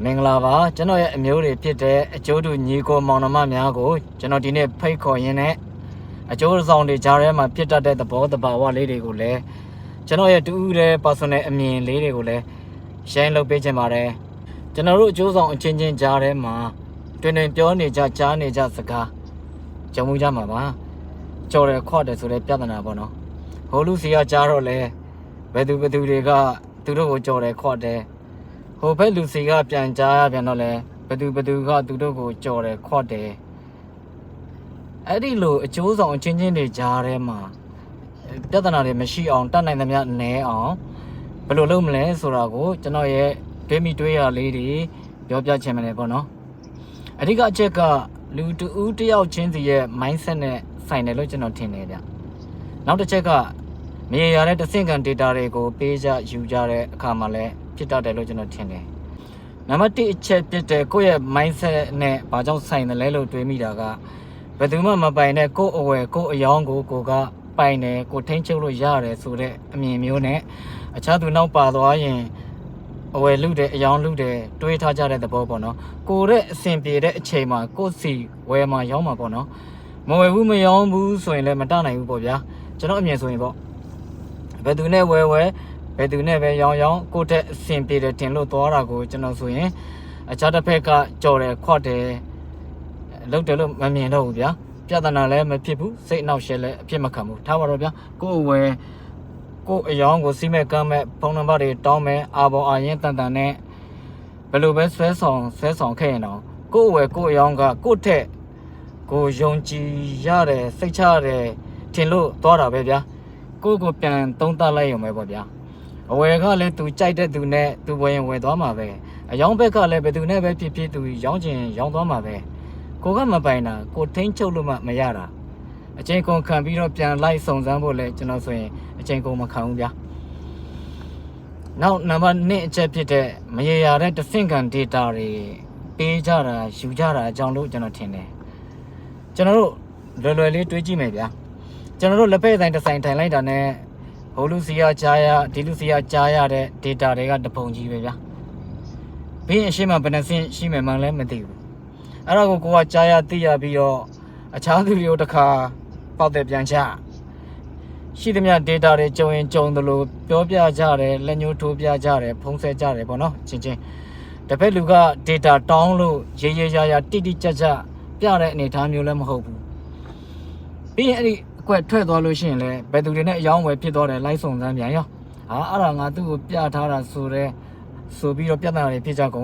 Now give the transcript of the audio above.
မင်္ဂလာပါကျွန်တော်ရဲ့အမျိုးတွေဖြစ်တဲ့အကျိုးတူညီကိုမောင်နှမများကိုကျွန်တော်ဒီနေ့ဖိတ်ခေါ်ရင်းနဲ့အကျိုးဆောင်တွေကြားထဲမှာဖြစ်တတ်တဲ့သဘောတဘာဝလေးတွေကိုလည်းကျွန်တော်ရဲ့တူဦးတဲ့ personal အမြင်လေးတွေကိုလည်း share လုပ်ပေးချင်ပါတယ်ကျွန်တော်တို့အကျိုးဆောင်အချင်းချင်းကြားထဲမှာတွင်တွင်ပြောနေကြကြားနေကြစကားကြုံမှုကြမှာပါကြော်တယ်ခွတ်တယ်ဆိုတဲ့ပြဿနာပေါ့နော်ဟိုလူစီကကြားတော့လဲဘယ်သူတွေကသူတို့ကိုကြော်တယ်ခွတ်တယ်ဟိုဘက်လူစီကပြန်ကြားရပြန်တော့လဲဘယ်သူကသူတို့ကိုကြော်တယ်ခွတ်တယ်အဲ့ဒီလိုအကျိုးဆောင်အချင်းချင်းတွေကြားထဲမှာပြဿနာတွေမရှိအောင်တတ်နိုင်သမျှနည်းအောင်ဘယ်လိုလုပ်မလဲဆိုတာကိုကျွန်တော်ရဲ့တွေးမိတွေးရလေးတွေပြောပြချင်တယ်ပေါ့နော်အဓိကအချက်ကလူတူဦးတယောက်ချင်းစီရဲ့ mindset နဲ့ဆိုင်တယ်လို့ကျွန်တော်ထင်တယ်ဗျနောက်တစ်ချက်ကမြေရတဲ့တဆင့်ခံ data တွေကိုပေးကြယူကြတဲ့အခါမှာလည်းဖြစ်တတ်တယ်လို့ကျွန်တော်ထင်တယ်နံပါတ်1အချက်ဖြစ်တဲ့ကိုယ့်ရဲ့ mindset နဲ့ဘာကြောင့်ဆိုင်တယ်လဲလို့တွေးမိတာကဘယ်သူမှမပိုင်တဲ့ကိုယ့်အဝယ်ကိုယ့်အယောင်းကိုကပိုင်တယ်ကိုထိန်းချုပ်လို့ရတယ်ဆိုတဲ့အမြင်မျိုးနဲ့အခြားသူနောက်ပါသွားရင်အဝယ်လူတဲ့အယောင်းလူတဲ့တွေးထားကြတဲ့သဘောပေါ့နော်ကိုတဲ့အဆင်ပြေတဲ့အချိန်မှာကိုစီဝယ်မှာရောင်းမှာပေါ့နော်မဝယ်ဘူးမရောင်းဘူးဆိုရင်လည်းမတနိုင်ဘူးပေါ့ဗျာကျွန်တော်အမြင်ဆိုရင်ပေါ့ဘယ်သူနဲ့ဝယ်ဘယ်သူနဲ့ပဲရောင်းကိုတဲ့အဆင်ပြေတယ်တင်လို့သွားတာကိုကျွန်တော်ဆိုရင်အခြားတစ်ဖက်ကကြော်တယ်ခွတ်တယ်လုပ်တယ်လို့မမြင်တော့ဘူးဗျာပြဿနာလည်းမဖြစ်ဘူးစိတ်အနှောက်အယှက်လည်းအဖြစ်မခံဘူးထားပါတော့ဗျာကိုယ်ဝယ်ကိုအယောင်ကိုစီးမဲ့ကမ်းမဲ့ဖုန်းနံပါတ်တွေတောင်းမဲ့အာပေါ်အာရင်တန်နဲ့ဘယ်လိုပဲဆွဲဆောင်ခဲ့ရင်တော့ကိုယ်ဝယ်ကိုအယောင်ကကိုယ့်ထက်ကိုယုံကြည်ရတယ်စိတ်ချရတယ်ထင်လို့သွားတာပဲဗျာကိုပြန်သုံးသပ်လိုက်ရုံပဲပေါ့ဗျာအဝယ်ကလည်းသူကြိုက်တဲ့သူနဲ့သူဝယ်ရင်ဝယ်သွားမှာပဲအယောင်ဘက်ကလည်းဘယ်သူနဲ့ပဲဖြစ်သူရောင်းချင်ရောင်းသွားမှာပဲကိုကမပိုင်တာကိုထိန်းချုပ်လို့မှမရတာအချိန်ကုန်ခံပြီးတော့ပြန်လိုက်စုံစမ်းဖို့လဲကျွန်တော်ဆိုရင်အချိန်ကုန်မခံဘူးဗျာနောက်နံပါတ်2အချက်ဖြစ်တဲ့မရေရာတဲ့တဆင့်ခံ data တွေပေးကြတာယူကြတာအကြောင်းလို့ကျွန်တော်ထင်တယ်ကျွန်တော်တို့လွယ်လေးတွေးကြည့်မယ်ဗျာကျွန်တော်တို့လက်ဖက်ဆိုင်တစ်ဆိုင်ထိုင်လိုက်တာနဲ့ဟိုလူစီကကြားရဒီလူစီကကြားရတဲ့ data တွေကတပုံကြီးပဲဗျာဘင်းအရှိမဘယ်နှဆင့်ရှိမှန်းလည်းမသိဘူးအဲ့တော့ကိုကကြားရသိရပြီးတော့အခြားသူတွေကိုတစ်ခါပေါက်တဲ့ပြန်ချရှိသမျှ data တွေကြုံရင်ကြုံသလိုပြောပြကြတယ်လက်ညှိုးထိုးပြကြတယ်ဖုံးဆက်ကြတယ်ပေါ့နော်ချင်းတစ်ဖက်လူက data တောင်းလို့ရေးရတိကြပြတဲ့အနေအထားမျိုးလည်းမဟုတ်ဘူးပြီးရင်အဲ့ဒီအကွက်ထွက်သွားလို့ရှိရင်လည်းဘယ်သူတွေနဲ့အယောင်းဝယ်ဖြစ်သွားတယ်လိုက်စုံစမ်းပြန်ရောအဲ့ဒါငါသူ့ကိုပြထားတာဆိုပြီးတော့ပြဿနာတွေဖြစ်ကြကုန်